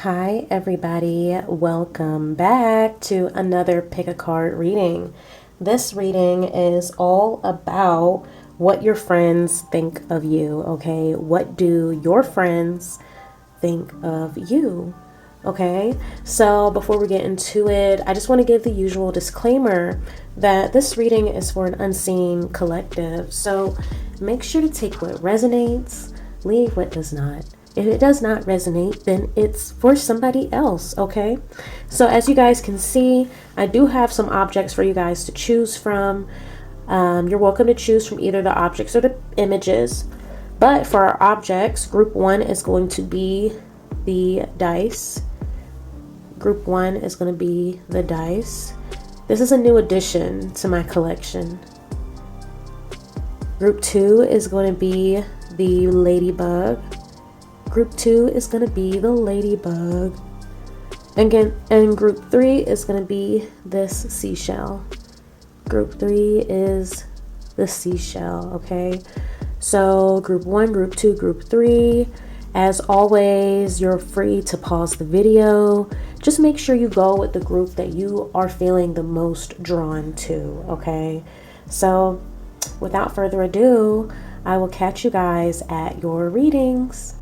Hi everybody, welcome back to another pick a card reading. This reading is all about what your friends think of you, okay? What do your friends think of you? Okay, so before we get into it, I just want to give the usual disclaimer that this reading is for an unseen collective. So make sure to take what resonates, leave what does not. If it does not resonate, then it's for somebody else, okay? So as you guys can see, I do have some objects for you guys to choose from. You're welcome to choose from either the objects or the images. But for our objects, group one is going to be the dice. Group one is going to be the dice. This is a new addition to my collection. Group two is going to be the ladybug. Group two is going to be the ladybug. And group three is going to be this seashell. Group three is the seashell, okay? So group one, group two, group three. As always, you're free to pause the video. Just make sure you go with the group that you are feeling the most drawn to, okay? So without further ado, I will catch you guys at your readings.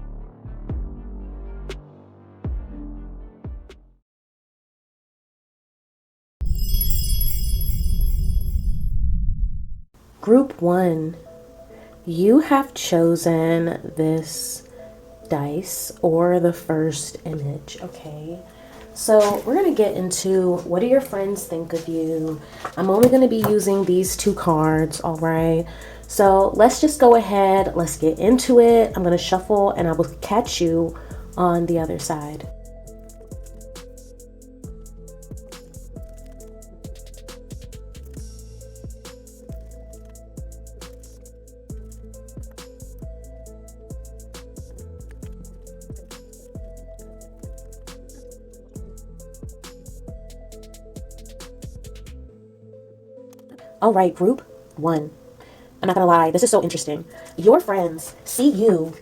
Group one, you have chosen this dice or the first image, okay? So we're going to get into what do your friends think of you. I'm only going to be using these two cards, all right? So let's just go ahead. Let's get into it. I'm going to shuffle and I will catch you on the other side. All right, group one. I'm not gonna lie, this is so interesting. Your friends see you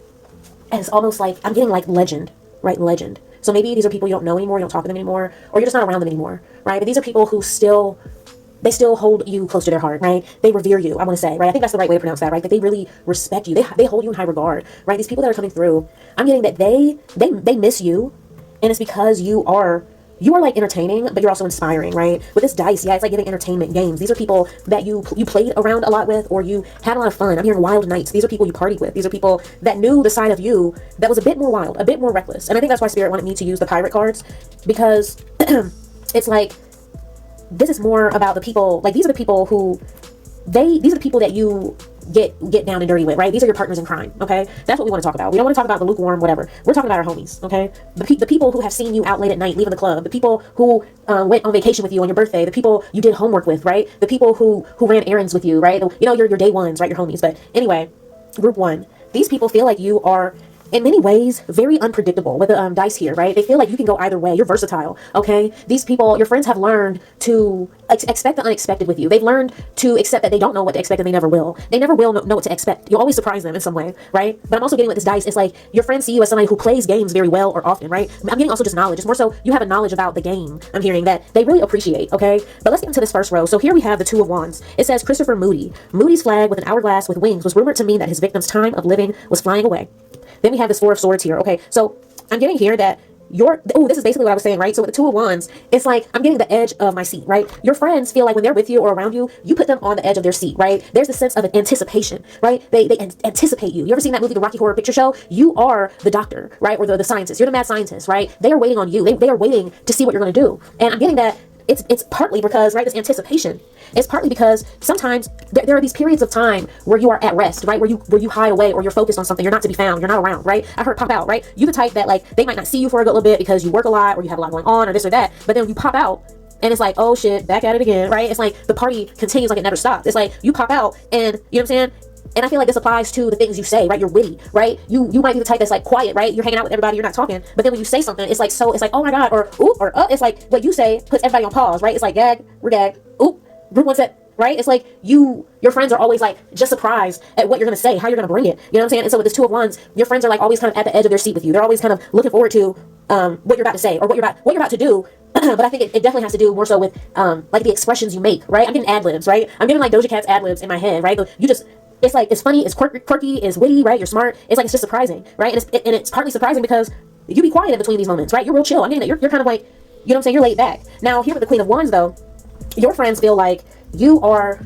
as almost like, I'm getting like legend, right? Legend. So maybe these are people you don't know anymore, you don't talk to them anymore, or you're just not around them anymore, right? But these are people who still hold you close to their heart, right? They revere you, I want to say, right? I think that's the right way to pronounce that, right? That they really respect you. They hold you in high regard, right? These people that are coming through, I'm getting that they miss you, and it's because you are like entertaining, but you're also inspiring, right? With this dice, yeah, it's like giving entertainment games. These are people that you played around a lot with, or you had a lot of fun. I'm hearing wild nights. These are people you partied with. These are people that knew the side of you that was a bit more wild, a bit more reckless. And I think that's why Spirit wanted me to use the pirate cards, because it's like, this is more about the people, like these are the people who, these are the people that you get down and dirty with, right? These are your partners in crime, okay? That's what we want to talk about. We don't want to talk about the lukewarm, whatever. We're talking about our homies, okay? The people who have seen you out late at night leaving the club, the people who went on vacation with you on your birthday, the people you did homework with, right? The people who ran errands with you, right? Your day ones, right? Your homies. But anyway, group one, these people feel like you are, in many ways, very unpredictable with the dice here, right? They feel like you can go either way. You're versatile, okay? These people, your friends have learned to expect the unexpected with you. They've learned to accept that they don't know what to expect and they never will. They never will know what to expect. You'll always surprise them in some way, right? But I'm also getting with this dice, it's like your friends see you as somebody who plays games very well or often, right? I'm getting also just knowledge. It's more so you have a knowledge about the game, I'm hearing, that they really appreciate, okay? But let's get into this first row. So here we have the Two of Wands. It says Christopher Moody. Moody's flag with an hourglass with wings was rumored to mean that his victim's time of living was flying away. Then we have this Four of Swords here. Okay, so I'm getting here that this is basically what I was saying, right? So with the Two of Wands, it's like I'm getting the edge of my seat, right? Your friends feel like when they're with you or around you, you put them on the edge of their seat, right? There's a sense of an anticipation, right? They anticipate you. You ever seen that movie, The Rocky Horror Picture Show? You are the doctor, right? Or the scientist. You're the mad scientist, right? They are waiting on you. They are waiting to see what you're going to do. And I'm getting that it's partly because, right, this anticipation. It's partly because sometimes there are these periods of time where you are at rest, right? Where you hide away or you're focused on something. You're not to be found. You're not around, right? I heard pop out, right? You the type that like they might not see you for a good little bit because you work a lot or you have a lot going on or this or that. But then you pop out and it's like, oh shit, back at it again, right? It's like the party continues like it never stops. It's like you pop out and you know what I'm saying? And I feel like this applies to the things you say, right? You're witty, right? You might be the type that's like quiet, right? You're hanging out with everybody, you're not talking. But then when you say something, it's like, oh my God, or oop, or it's like what you say puts everybody on pause, right? It's like gag, we're gagged, oop, group one set, right? It's like your friends are always like just surprised at what you're going to say, how you're going to bring it. You know what I'm saying? And so with this Two of Wands, your friends are like always kind of at the edge of their seat with you. They're always kind of looking forward to what you're about to say or what you're about to do. But I think it definitely has to do more so with like the expressions you make, right? I'm getting ad libs, right? I'm getting like Doja Cat's ad libs in my head, right? You just, it's like, it's funny, it's quirky, it's witty, right? You're smart. It's like, it's just surprising, right? And it's partly surprising because you be quiet in between these moments, right? You're real chill. I'm getting that you're kind of like, you know what I'm saying? You're laid back. Now here with the Queen of Wands though, your friends feel like you are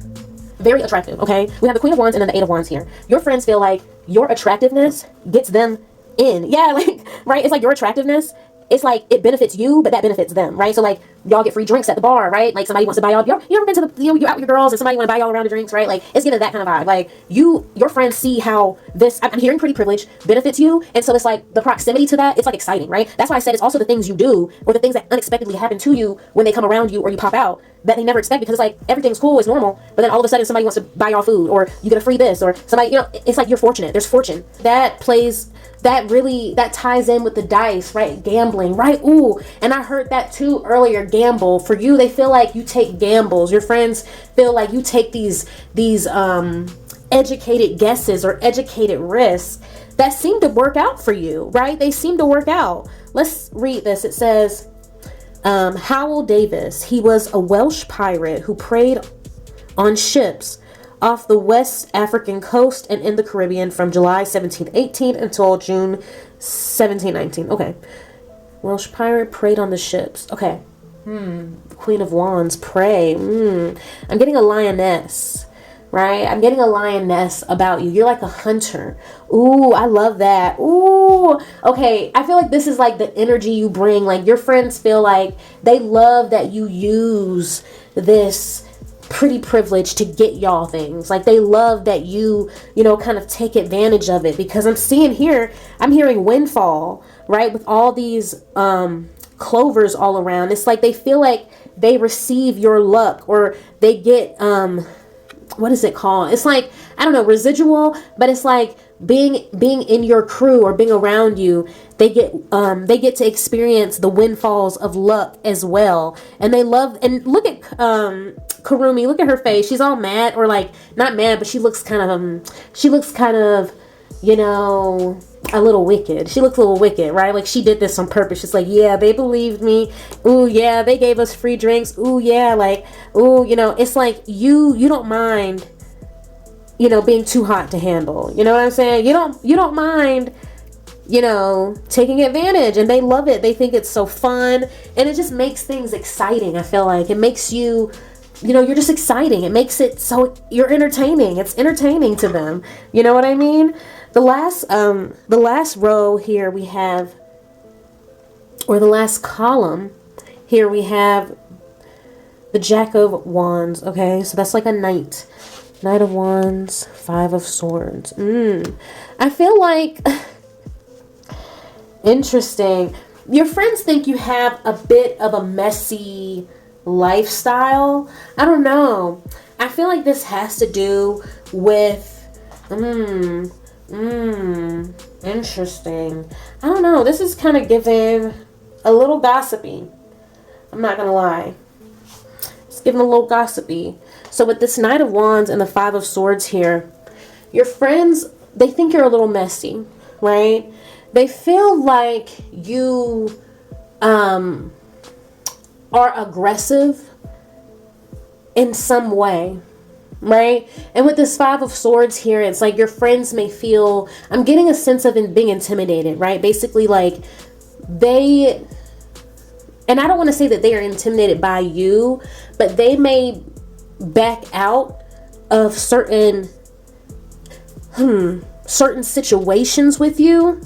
very attractive, okay? We have the Queen of Wands and then the Eight of Wands here. Your friends feel like your attractiveness gets them in. Yeah, like, right? It's like your attractiveness, it's like it benefits you, but that benefits them, right? So like y'all get free drinks at the bar, right? Like somebody wants to buy y'all, you ever been to the, you know, you're out with your girls and somebody want to buy y'all a round of drinks, right? Like it's giving that kind of vibe. Like your friends see how this, I'm hearing pretty privilege, benefits you. And so it's like the proximity to that, it's like exciting, right? That's why I said it's also the things you do or the things that unexpectedly happen to you when they come around you or you pop out that they never expect, because it's like everything's cool, it's normal, but then all of a sudden somebody wants to buy y'all food or you get a free this or somebody, you know, it's like you're fortunate. There's fortune. That ties in with the dice, right? Gambling, right? Ooh, and I heard that too earlier, gamble. For you, they feel like you take gambles. Your friends feel like you take these educated guesses or educated risks that seem to work out for you, right? They seem to work out. Let's read this. It says, Howell Davis, he was a Welsh pirate who preyed on ships off the West African coast and in the Caribbean from July 1718 until June 1719. Okay. Welsh pirate preyed on the ships. Okay. Queen of Wands, prey. I'm getting a lioness, right? I'm getting a lioness about you. You're like a hunter. Ooh, I love that. Ooh. Okay. I feel like this is like the energy you bring. Like your friends feel like they love that you use this pretty privilege to get y'all things. Like they love that you know, kind of take advantage of it, because I'm hearing windfall, right? With all these clovers all around. It's like they feel like they receive your luck or they get what is it called? It's like, I don't know, residual, but it's like being in your crew or being around you, they get to experience the windfalls of luck as well. And they love, and look at Karumi, look at her face. She's all mad, or like not mad, but she looks kind of, you know, a little wicked. She looks a little wicked, right? Like she did this on purpose. She's like, yeah, they believed me. Ooh, yeah, they gave us free drinks. Ooh, yeah, like, ooh, you know, it's like you don't mind, you know, being too hot to handle. You know what I'm saying? You don't mind, you know, taking advantage, and they love it. They think it's so fun, and it just makes things exciting. I feel like it makes you, you know, you're just exciting. It makes it so you're entertaining. It's entertaining to them. You know what I mean? The last row here we have, or the last column here we have the Jack of Wands. Okay, so that's like a knight. Knight of Wands, Five of Swords. I feel like interesting. Your friends think you have a bit of a messy lifestyle. I don't know. I feel like this has to do with interesting. I don't know. This is kind of giving a little gossipy. I'm not gonna lie. It's giving a little gossipy. So with this Knight of Wands and the Five of Swords here, your friends, they think you're a little messy, right? They feel like you are aggressive in some way, right? And with this Five of Swords here, it's like your friends may feel, I'm getting a sense of being intimidated, right? Basically like they, and I don't want to say that they are intimidated by you, but they may back out of certain situations with you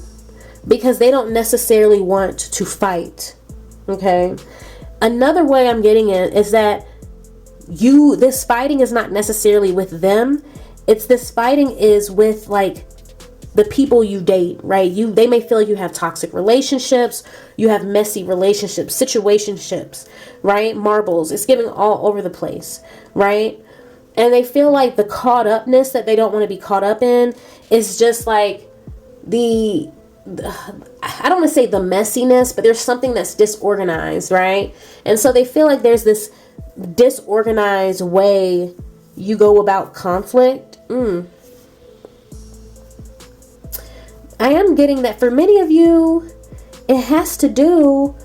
because they don't necessarily want to fight. Okay. Another way I'm getting it is that this fighting is not necessarily with them. This fighting is with like the people you date, right? They may feel you have toxic relationships, you have messy relationships, situationships, right? Marbles. It's giving all over the place, right? And they feel like the caught upness that they don't want to be caught up in is just like I don't want to say the messiness, but there's something that's disorganized, right? And so they feel like there's this disorganized way you go about conflict. I am getting that for many of you, it has to do,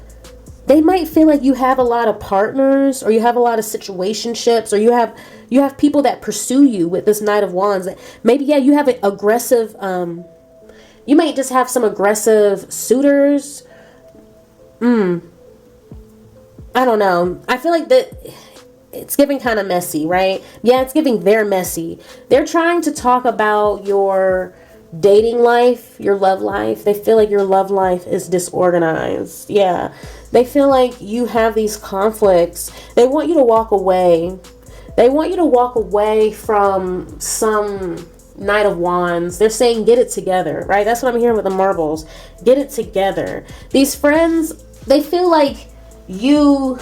they might feel like you have a lot of partners, or you have a lot of situationships, or you have people that pursue you with this Knight of Wands. Maybe, yeah, you have an aggressive, you might just have some aggressive suitors. I don't know. I feel like that it's giving kind of messy, right? Yeah, it's giving very messy. They're trying to talk about your dating life, your love life. They feel like your love life is disorganized. Yeah. They feel like you have these conflicts. They want you to walk away. They want you to walk away from some Knight of Wands. They're saying get it together, right? That's what I'm hearing with the marbles. Get it together. These friends, they feel like you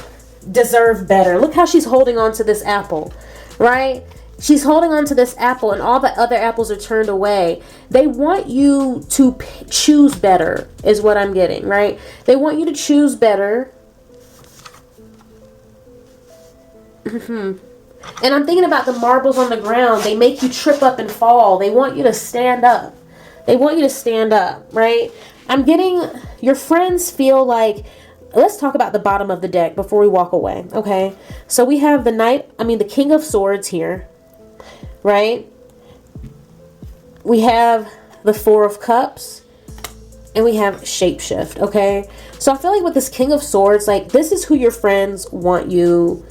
deserve better. Look how she's holding on to this apple, right? She's holding on to this apple and all the other apples are turned away. They want you to choose better is what I'm getting, right? They want you to choose better. And I'm thinking about the marbles on the ground. They make you trip up and fall. They want you to stand up. They want you to stand up, right? I'm getting, your friends feel like, let's talk about the bottom of the deck before we walk away, okay? So we have the King of Swords here, right? We have the Four of Cups, and we have Shapeshift, okay? So I feel like with this King of Swords, like, this is who your friends want you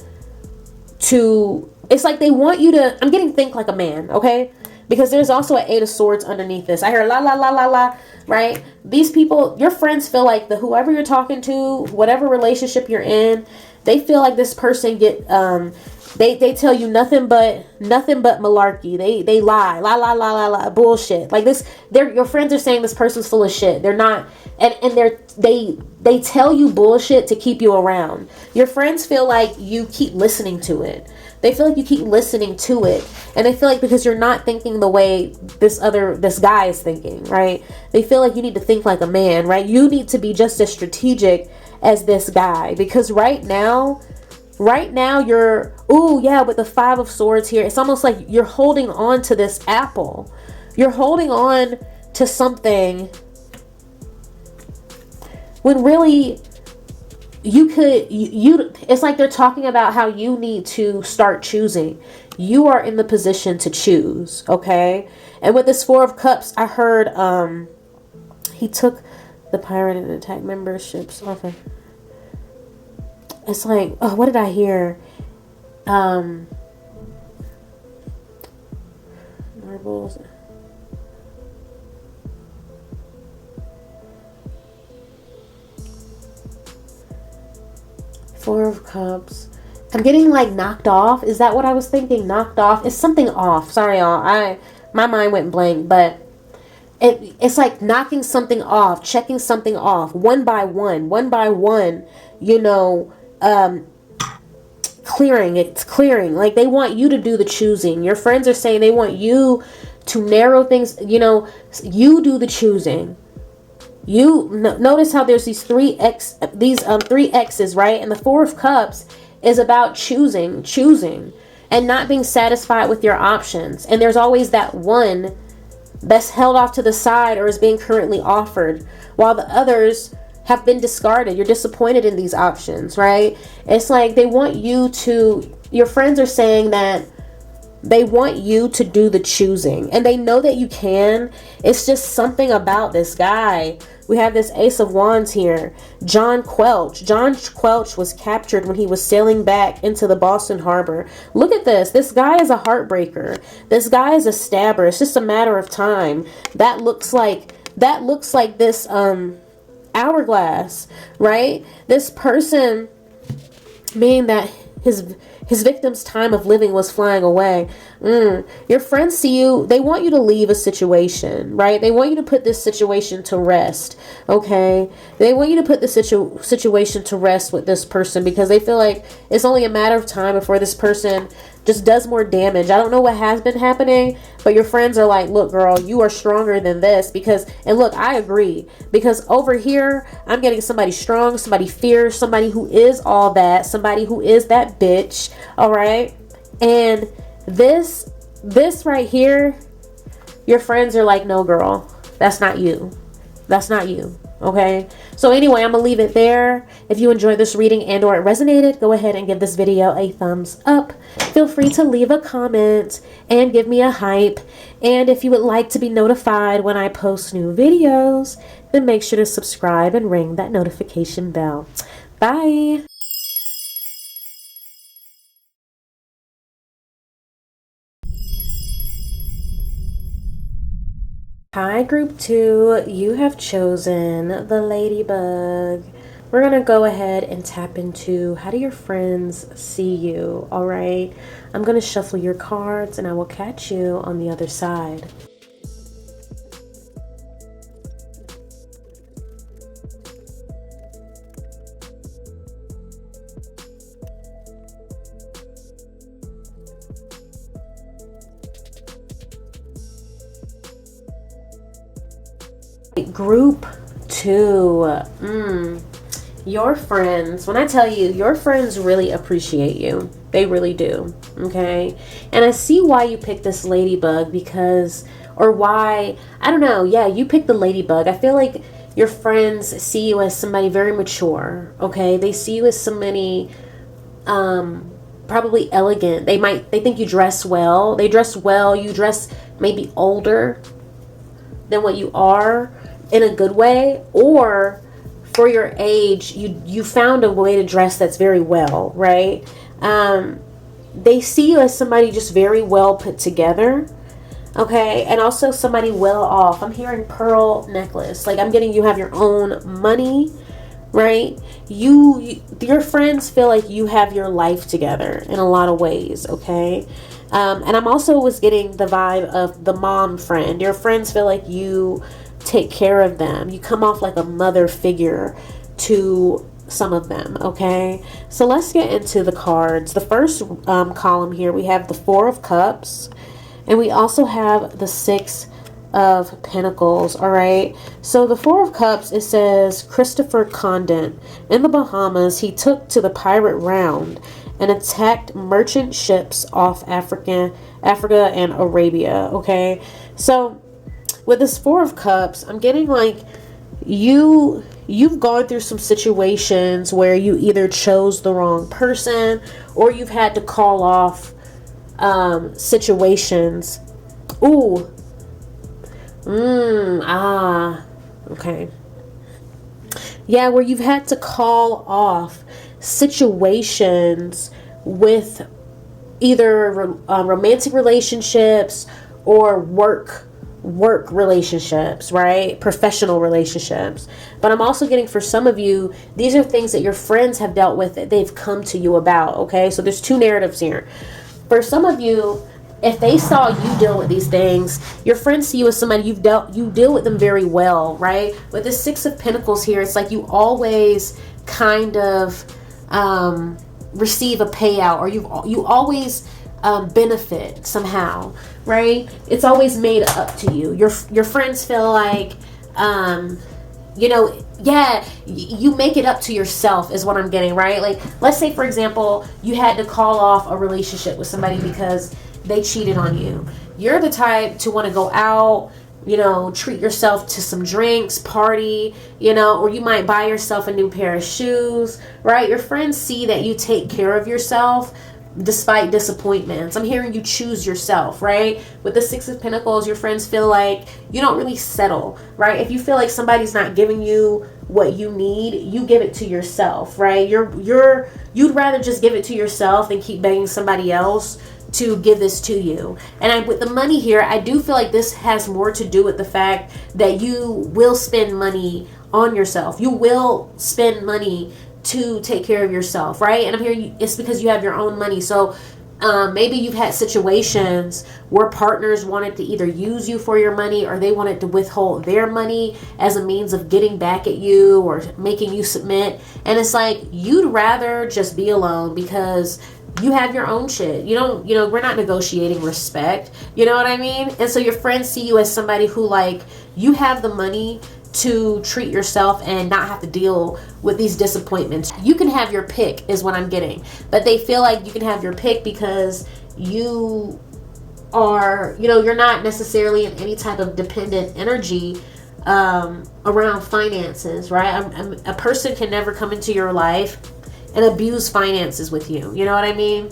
to, it's like they want you to, I'm getting think like a man, okay? Because there's also an Eight of Swords underneath this. I hear la la la la la, right? These people, your friends feel like whoever you're talking to, whatever relationship you're in, they feel like this person they tell you nothing but malarkey. They lie, la la la la la, bullshit. Like this, your friends are saying this person's full of shit. They're not, and they tell you bullshit to keep you around. Your friends feel like you keep listening to it. They feel like you keep listening to it. And they feel like because you're not thinking the way this guy is thinking, right? They feel like you need to think like a man, right? You need to be just as strategic as this guy. Because right now you're, with the Five of Swords here, it's almost like you're holding on to this apple. You're holding on to something when really it's like they're talking about how you need to start choosing. You are in the position to choose, okay? And with this Four of Cups, I heard he took the pirate and attack memberships off of. It's like, oh, what did I hear? Marbles. Four of Cups. I'm getting like knocked off. Is that what I was thinking? Knocked off? It's something off. Sorry, y'all. My mind went blank, but it's like knocking something off, checking something off, one by one, clearing. It's clearing. Like they want you to do the choosing. Your friends are saying they want you to narrow things, you do the choosing. You notice how there's these three X's, right? And the Four of Cups is about choosing and not being satisfied with your options. And there's always that one that's held off to the side or is being currently offered, while the others have been discarded. You're disappointed in these options, right? It's like they want you to, your friends are saying that they want you to do the choosing, and they know that you can. It's just something about this guy. We have this Ace of Wands here. John Quelch. John Quelch was captured when he was sailing back into the Boston Harbor. Look at this. This guy is a heartbreaker. This guy is a stabber. It's just a matter of time. That looks like this hourglass, right? This person, meaning that his victim's time of living was flying away. Your friends see you. They want you to leave a situation, right? They want you to put this situation to rest, okay? They want you to put the situation to rest with this person because they feel like it's only a matter of time before this person just does more damage. I don't know what has been happening, but your friends are like, look, girl, you are stronger than this and look, I agree, because over here, I'm getting somebody strong, somebody fierce, somebody who is all that, somebody who is that bitch, all right? And this right here, your friends are like, no, girl, that's not you. That's not you. Okay, so anyway, I'm gonna leave it there. If you enjoyed this reading and or it resonated, go ahead and give this video a thumbs up. Feel free to leave a comment and give me a hype. And if you would like to be notified when I post new videos, then make sure to subscribe and ring that notification bell. Bye. Hi, group 2. You have chosen the ladybug. We're going to go ahead and tap into how do your friends see you, all right? I'm going to shuffle your cards and I will catch you on the other side. Group 2. Your friends, when I tell you, your friends really appreciate you. They really do. Okay. And I see why you picked this ladybug because, or why, I don't know. Yeah, you picked the ladybug. I feel like your friends see you as somebody very mature. Okay. They see you as somebody, probably elegant. They think you dress well. They dress well. You dress maybe older than what you are in a good way, or for your age, you found a way to dress that's very well, right? They see you as somebody just very well put together, okay? And also somebody well off. I'm hearing pearl necklace. Like, I'm getting you have your own money, right? Your friends feel like you have your life together in a lot of ways, okay? And I'm also was getting the vibe of the mom friend. Your friends feel like you take care of them. You come off like a mother figure to some of them, okay? So let's get into the cards. The first column here, we have the Four of Cups, and we also have the Six of Pentacles, all right? So the Four of Cups, it says Christopher Condon in the Bahamas, he took to the pirate round and attacked merchant ships off Africa and Arabia, okay? So with this Four of Cups, I'm getting like you've gone through some situations where you either chose the wrong person or you've had to call off situations. Ooh. Okay. Yeah, where you've had to call off situations with either romantic relationships or work relationships, right? Professional relationships. But I'm also getting, for some of you, these are things that your friends have dealt with that they've come to you about, okay? So there's two narratives here. For some of you, if they saw you deal with these things, your friends see you as somebody you deal with them very well, right? With the Six of Pentacles here, it's like you always kind of receive a payout, or you always benefit somehow, right? It's always made up to you. Your friends feel like, yeah, you make it up to yourself is what I'm getting, right? Like, let's say, for example, you had to call off a relationship with somebody because they cheated on you. You're the type to want to go out, treat yourself to some drinks, party, or you might buy yourself a new pair of shoes, right? Your friends see that you take care of yourself despite disappointments. I'm hearing you choose yourself, right? With the Six of Pentacles, your friends feel like you don't really settle, right? If you feel like somebody's not giving you what you need, you give it to yourself, right? You'd rather just give it to yourself than keep begging somebody else to give this to you. And with the money here, I do feel like this has more to do with the fact that you will spend money on yourself. You will spend money to take care of yourself, right? And I'm hearing it's because you have your own money. So maybe you've had situations where partners wanted to either use you for your money, or they wanted to withhold their money as a means of getting back at you or making you submit. And it's like you'd rather just be alone because you have your own shit. We're not negotiating respect. You know what I mean? And so your friends see you as somebody who, like, you have the money to treat yourself and not have to deal with these disappointments. You can have your pick is what I'm getting. But they feel like you can have your pick because you are, you're not necessarily in any type of dependent energy around finances, right? A person can never come into your life and abuse finances with you. You know what I mean?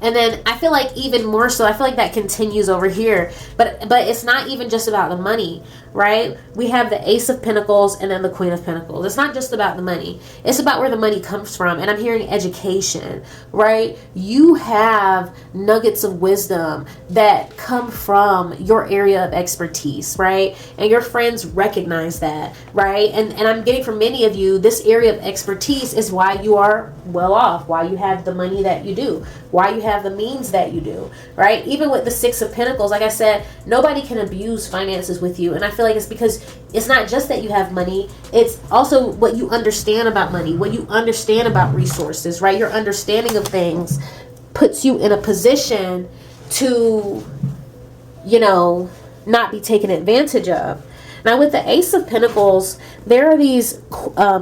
And then I feel like even more so, I feel like that continues over here. But it's not even just about the money, right? We have the Ace of Pentacles and then the Queen of Pentacles. It's not just about the money. It's about where the money comes from. And I'm hearing education, right? You have nuggets of wisdom that come from your area of expertise, right? And your friends recognize that, right? And I'm getting from many of you, this area of expertise is why you are well off, why you have the money that you do, why you have the means that you do, right? Even with the Six of Pentacles, like I said, nobody can abuse finances with you. And I feel like it's because it's not just that you have money, it's also what you understand about money, what you understand about resources, right? Your understanding of things puts you in a position to, you know, not be taken advantage of. Now with the Ace of Pentacles, there are these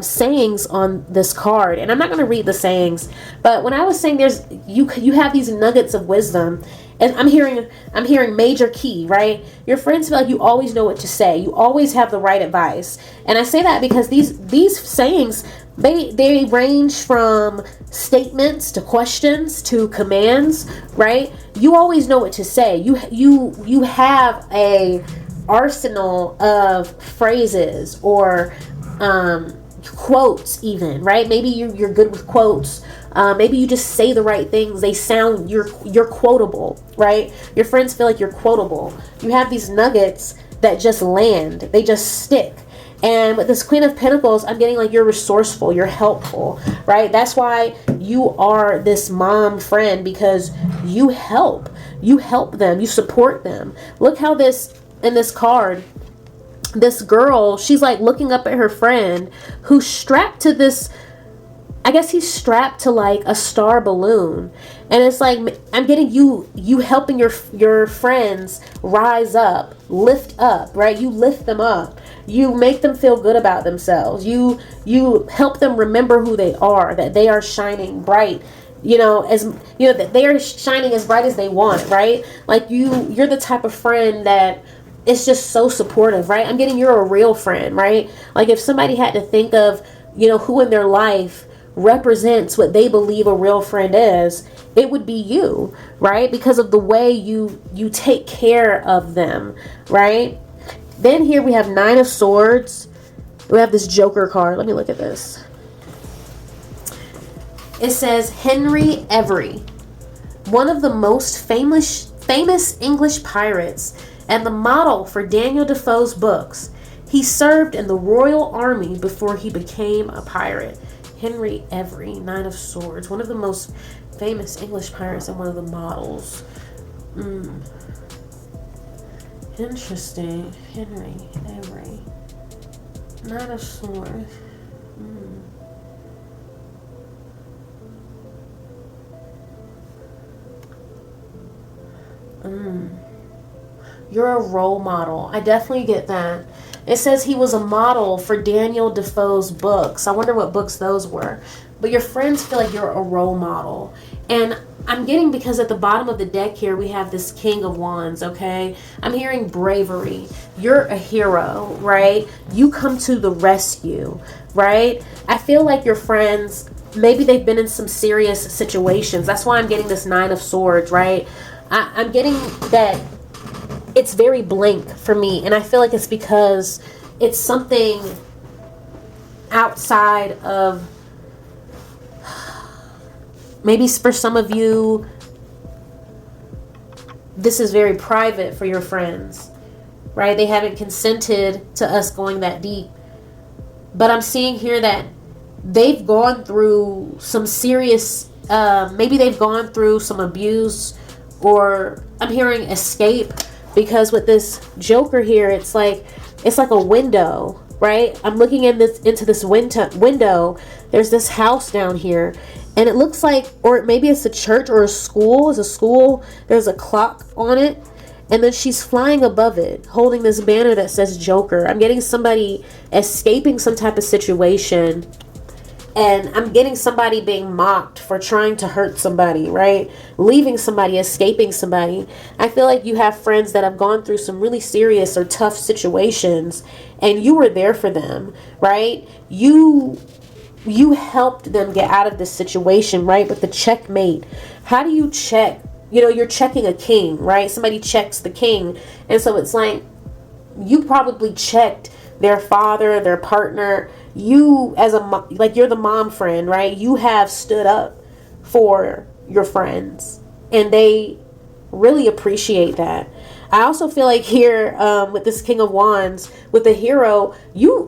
sayings on this card, and I'm not going to read the sayings, but when I was saying there's you have these nuggets of wisdom, and I'm hearing major key, right? Your friends feel like you always know what to say, you always have the right advice, and I say that because these sayings, they range from statements to questions to commands, right? You always know what to say. You have a arsenal of phrases or quotes even, right? Maybe you're good with quotes. Maybe you just say the right things. They sound, you're quotable, right? Your friends feel like you're quotable. You have these nuggets that just land. They just stick. And with this Queen of Pentacles, I'm getting like you're resourceful, you're helpful, right? That's why you are this mom friend, because you help them, you support them. Look how in this card, this girl, she's like looking up at her friend who's strapped to this, I guess he's strapped to like a star balloon. And it's like, I'm getting you helping your friends rise up, lift up, right? You lift them up. You make them feel good about themselves. You help them remember who they are, that they are shining bright, that they are shining as bright as they want, right? Like you're the type of friend that it's just so supportive, right? I'm getting you're a real friend, right? Like if somebody had to think of, who in their life represents what they believe a real friend is, it would be you, right? Because of the way you take care of them, right? Then here we have Nine of Swords. We have this Joker card. Let me look at this. It says Henry Avery, one of the most famous English pirates and the model for Daniel Defoe's books. He served in the Royal Army before he became a pirate. Henry Avery, Nine of Swords, one of the most famous English pirates and one of the models. Interesting. Henry Avery, Nine of Swords. You're a role model. I definitely get that. It says he was a model for Daniel Defoe's books. I wonder what books those were. But your friends feel like you're a role model. And I'm getting, because at the bottom of the deck here, we have this King of Wands, okay? I'm hearing bravery. You're a hero, right? You come to the rescue, right? I feel like your friends, maybe they've been in some serious situations. That's why I'm getting this Nine of Swords, right? I'm getting that it's very blank for me, and I feel like it's because it's something outside of, maybe for some of you, this is very private for your friends, right? They haven't consented to us going that deep. But I'm seeing here that they've gone through some serious, maybe they've gone through some abuse, or I'm hearing escape. Because with this Joker here, it's like a window, right? I'm looking into this window. There's this house down here, and it looks like, or maybe it's a church or a school. It's a school. There's a clock on it, and then she's flying above it, holding this banner that says Joker. I'm getting somebody escaping some type of situation, And I'm getting somebody being mocked for trying to hurt somebody, right? Leaving somebody, escaping somebody. I feel like you have friends that have gone through some really serious or tough situations, and you were there for them, right? You helped them get out of this situation, right? But the checkmate, how do you check? You know, you're checking a king, right? Somebody checks the king. And so it's like, you probably checked their father, their partner. You as like, you're the mom friend, right? You have stood up for your friends, and they really appreciate that. I also feel like here, with this King of Wands, with the hero,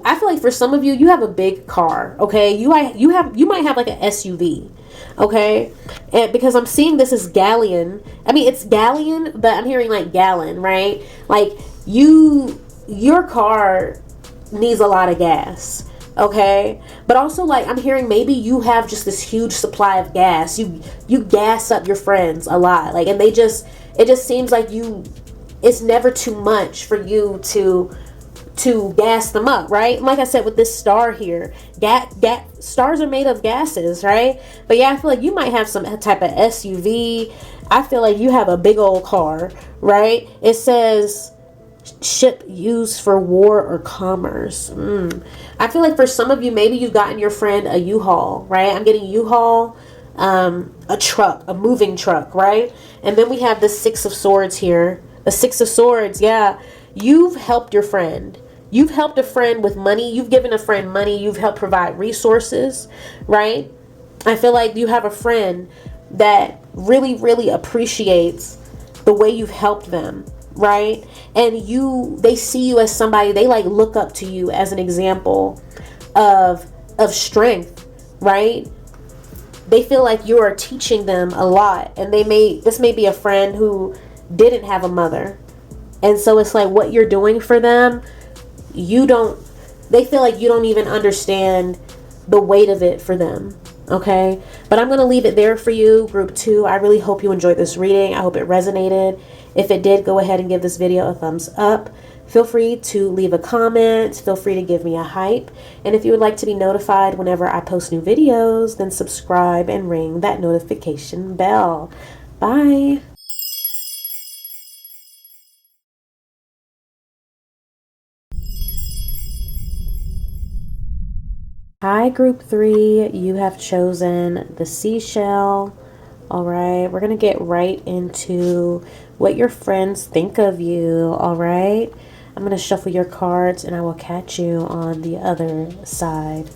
I feel like for some of you, you have a big car, okay? You might have like an SUV, okay? And because I'm seeing this as galleon. I mean, it's galleon, but I'm hearing like gallon, right? Like, your car needs a lot of gas, okay? But also, like, I'm hearing maybe you have just this huge supply of gas. You gas up your friends a lot, like, and it just seems like it's never too much for you to gas them up, right? Like I said, with this star here, stars are made of gases, right? But yeah, I feel like you might have some type of SUV. I feel like you have a big old car, right? It says ship used for war or commerce. I feel like for some of you, maybe you've gotten your friend a U-Haul, right? I'm getting U-Haul, a truck, a moving truck, right? And then we have the Six of Swords here. The Six of Swords, yeah. You've helped your friend. You've helped a friend with money. You've given a friend money. You've helped provide resources, right? I feel like you have a friend that really, really appreciates the way you've helped them, right? And they see you as somebody, they like look up to you as an example of strength, right? They feel like you are teaching them a lot, and this may be a friend who didn't have a mother, and so it's like what you're doing for them, they feel like you don't even understand the weight of it for them, okay? But I'm going to leave it there for you, group 2. I really hope you enjoyed this reading. I hope it resonated. If it did, go ahead and give this video a thumbs up. Feel free to leave a comment. Feel free to give me a hype. And if you would like to be notified whenever I post new videos, then subscribe and ring that notification bell. Bye. Hi, group 3. You have chosen the seashell. All right, we're going to get right into what your friends think of you. All right, I'm going to shuffle your cards, and I will catch you on the other side.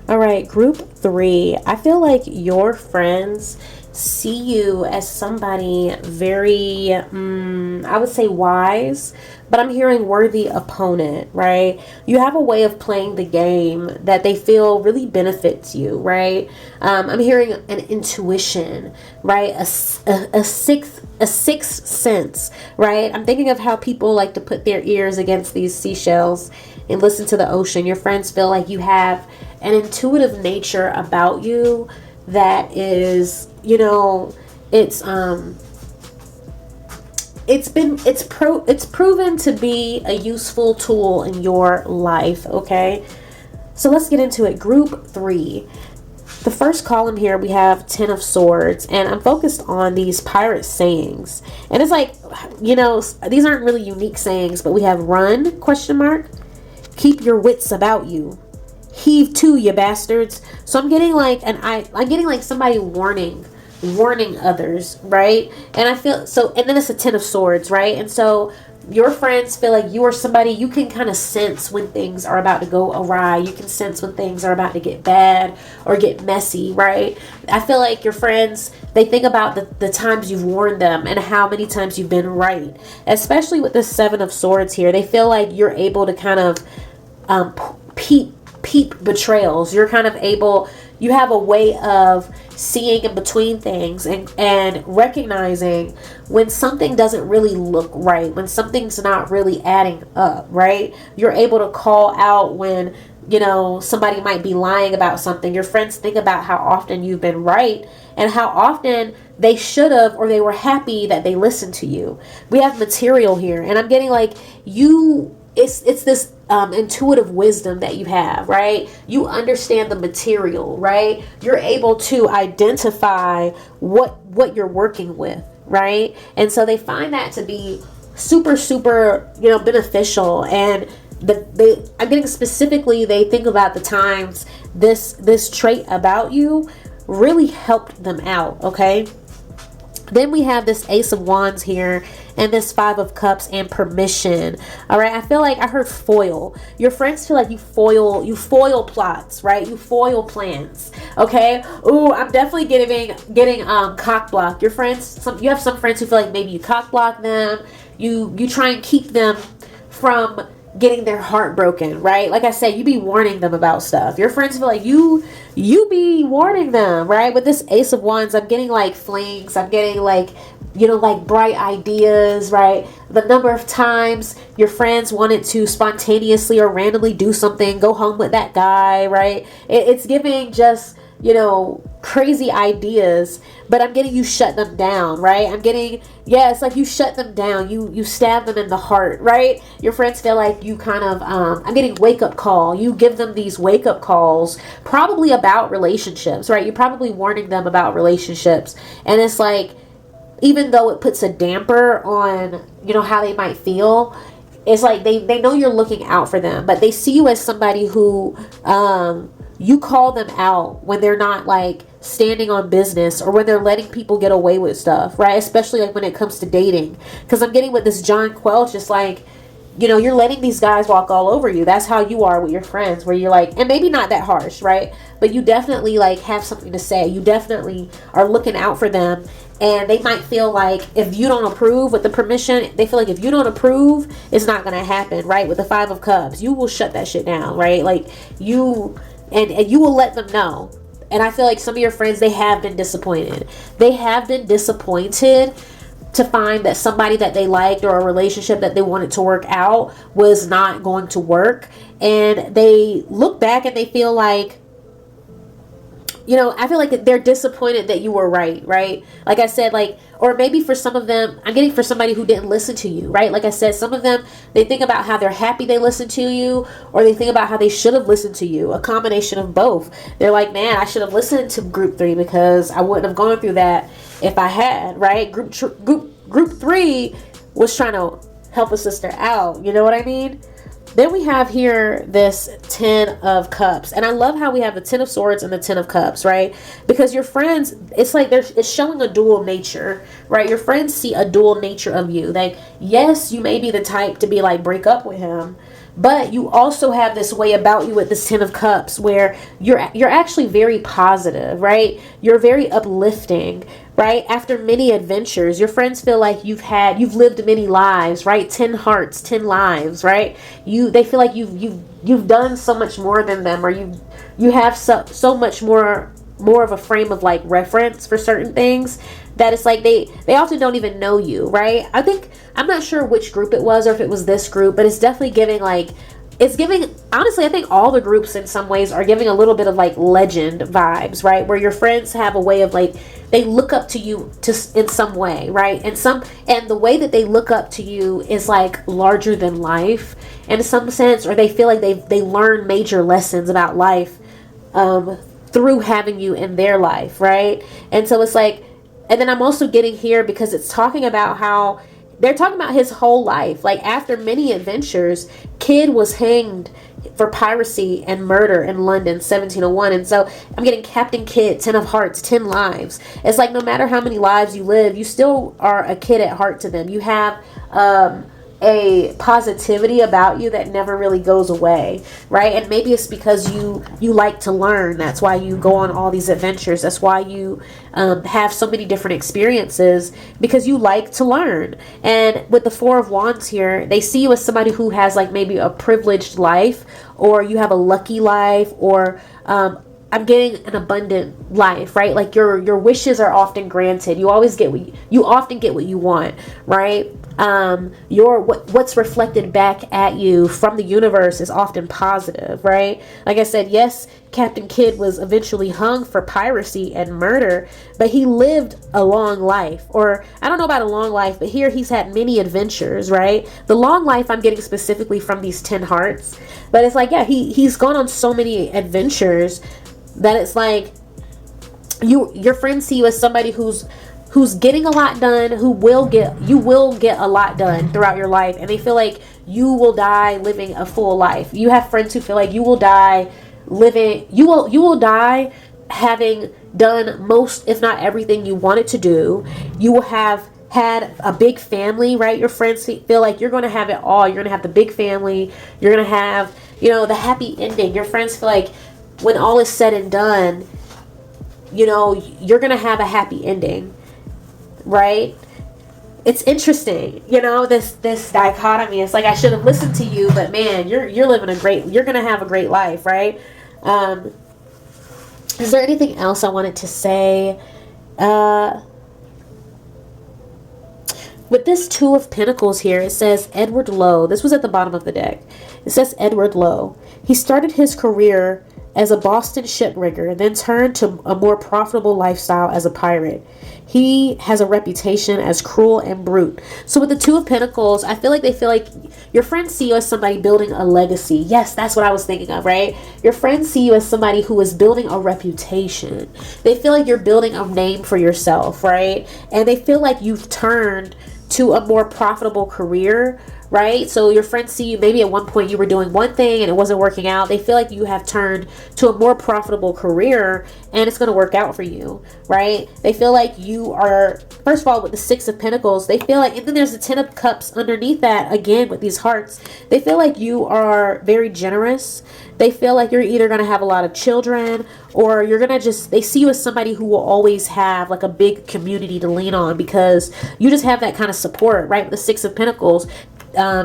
All right, group 3. I feel like your friends see you as somebody very, I would say wise, but I'm hearing worthy opponent, right? You have a way of playing the game that they feel really benefits you, right? I'm hearing an intuition, right? A sixth sense, right? I'm thinking of how people like to put their ears against these seashells and listen to the ocean. Your friends feel like you have an intuitive nature about you that is, you know, it's proven to be a useful tool in your life, okay? So let's get into it. Group 3. The first column here, we have 10 of Swords, and I'm focused on these pirate sayings. And it's like, you know, these aren't really unique sayings, but we have run, question mark, keep your wits about you, heave to, you bastards. So I'm getting like I'm getting like somebody warning others, right? And I feel so, and then it's a 10 of Swords, right? And so your friends feel like you are somebody you can kind of sense when things are about to go awry. You can sense when things are about to get bad or get messy, right? I feel like your friends, they think about the times you've warned them and how many times you've been right. Especially with the 7 of Swords here, they feel like you're able to kind of peep betrayals. You're kind of able, you have a way of seeing in between things, and recognizing when something doesn't really look right, when something's not really adding up, right? You're able to call out when, you know, somebody might be lying about something. Your friends think about how often you've been right and how often they should have, or they were happy that they listened to you. We have material here, and I'm getting like it's this intuitive wisdom that you have, right? You understand the material, right? You're able to identify what you're working with, right? And so they find that to be super, super, you know, beneficial. And I'm getting specifically, they think about the times this trait about you really helped them out, okay? Then we have this Ace of Wands here, and this Five of Cups and permission. All right, I feel like I heard foil. Your friends feel like you foil plots, right? You foil plans. Okay. Ooh, I'm definitely getting cock block. Your friends, you have some friends who feel like maybe you cock block them. You try and keep them from getting their heart broken, right? Like I said, you be warning them about stuff. Your friends feel like you be warning them, right? With this Ace of Wands, I'm getting like flings. I'm getting like, you know, like bright ideas, right? The number of times your friends wanted to spontaneously or randomly do something, go home with that guy, right? It's giving just, you know, crazy ideas, but I'm getting you shut them down, right? I'm getting, yeah, it's like you shut them down. You stab them in the heart, right? Your friends feel like you kind of, I'm getting wake up call. You give them these wake up calls, probably about relationships, right? You're probably warning them about relationships. And it's like, even though it puts a damper on, you know, how they might feel, it's like they know you're looking out for them, but they see you as somebody who, you call them out when they're not like standing on business, or when they're letting people get away with stuff, right? Especially like when it comes to dating. Because I'm getting with this John Quelch, just like, you know, you're letting these guys walk all over you. That's how you are with your friends, where you're like, and maybe not that harsh, right? But you definitely like have something to say. You definitely are looking out for them. And they might feel like if you don't approve with the permission, they feel like if you don't approve, it's not going to happen, right? With the Five of Cups, you will shut that shit down, right? Like you, and you will let them know. And I feel like some of your friends, they have been disappointed. They have been disappointed to find that somebody that they liked, or a relationship that they wanted to work out, was not going to work. And they look back and they feel like, you know, I feel like they're disappointed that you were right? Like I said, like, or maybe for some of them, I'm getting for somebody who didn't listen to you, right? Like I said, some of them, they think about how they're happy they listened to you, or they think about how they should have listened to you. A combination of both. They're like, man, I should have listened to group 3 because I wouldn't have gone through that if I had, right? Group 3 was trying to help a sister out. You know what I mean? Then we have here this 10 of Cups. And I love how we have the 10 of Swords and the 10 of Cups, right? Because your friends, it's like it's showing a dual nature, right? Your friends see a dual nature of you. Like, yes, you may be the type to be like, break up with him, but you also have this way about you with this 10 of Cups where you're actually very positive, right? You're very uplifting, right? After many adventures, your friends feel like you've lived many lives, right? 10 hearts, 10 lives, right? They feel like you've done so much more than them, or you have so much more of a frame of like reference for certain things, that it's like they often don't even know you, right? I'm not sure which group it was, or if it was this group, but it's definitely giving like, it's giving, honestly, I think all the groups in some ways are giving a little bit of like legend vibes, right? Where your friends have a way of like, they look up to you in some way, right? And the way that they look up to you is like larger than life in some sense, or they feel like they learn major lessons about life through having you in their life, right? And so it's like, and then I'm also getting here because it's talking about how they're talking about his whole life. Like, after many adventures, Kidd was hanged for piracy and murder in London, 1701. And so I'm getting Captain Kidd, 10 of Hearts, 10 lives. It's like, no matter how many lives you live, you still are a kid at heart to them. You have a positivity about you that never really goes away, right? And maybe it's because you like to learn. That's why you go on all these adventures. That's why you have so many different experiences, because you like to learn. And with the 4 of Wands here, they see you as somebody who has like maybe a privileged life, or you have a lucky life, or I'm getting an abundant life, right? Like your wishes are often granted. You always get you often get what you want, right? What's reflected back at you from the universe is often positive, right? Like I said, yes, Captain Kidd was eventually hung for piracy and murder, but he lived a long life. Or I don't know about a long life, but here he's had many adventures, right? The long life I'm getting specifically from these 10 hearts, but it's like, yeah, he's gone on so many adventures that it's like your friends see you as somebody who's getting a lot done, you will get a lot done throughout your life, and they feel like you will die living a full life. You have friends who feel like you will die having done most, if not everything you wanted to do. You will have had a big family, right? Your friends feel like you're going to have it all. You're going to have the big family. You're going to have, the happy ending. Your friends feel like when all is said and done, you're going to have a happy ending, right? It's interesting, this dichotomy. It's like, I should have listened to you, but man, you're going to have a great life, right? Is there anything else I wanted to say? With this Two of Pentacles here, it says Edward Lowe. This was at the bottom of the deck. It says Edward Lowe. He started his career as a Boston shipwrigger, then turned to a more profitable lifestyle as a pirate. He has a reputation as cruel and brute. So with the Two of Pentacles, I feel like your friends see you as somebody building a legacy. Yes, that's what I was thinking of, right? Your friends see you as somebody who is building a reputation. They feel like you're building a name for yourself, right? And they feel like you've turned to a more profitable career, right? So your friends see you, maybe at one point you were doing one thing and it wasn't working out. They feel like you have turned to a more profitable career and it's going to work out for you, right? They feel like you are, first of all, with the Six of Pentacles, they feel like, and then there's the Ten of Cups underneath that, again, with these hearts. They feel like you are very generous. They feel like you're either going to have a lot of children, or you're going to they see you as somebody who will always have like a big community to lean on, because you just have that kind of support, right? With the Six of Pentacles,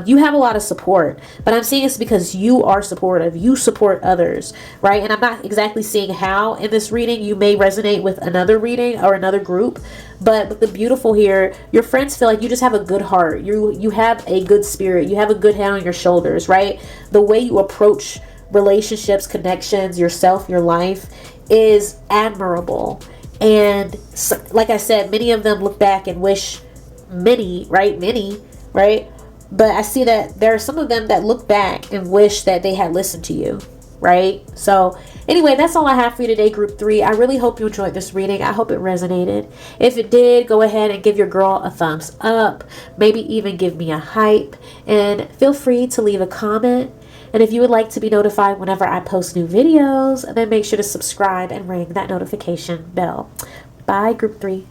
you have a lot of support, but I'm seeing it's because you are supportive. You support others, right? And I'm not exactly seeing how in this reading. You may resonate with another reading or another group, but with the beautiful here, your friends feel like you just have a good heart. You have a good spirit. You have a good head on your shoulders, right? The way you approach relationships, connections, yourself, your life is admirable. And so, like I said, many of them look back and wish many, right? But I see that there are some of them that look back and wish that they had listened to you, right? So anyway, that's all I have for you today, Group 3. I really hope you enjoyed this reading. I hope it resonated. If it did, go ahead and give your girl a thumbs up. Maybe even give me a hype. And feel free to leave a comment. And if you would like to be notified whenever I post new videos, then make sure to subscribe and ring that notification bell. Bye, Group 3.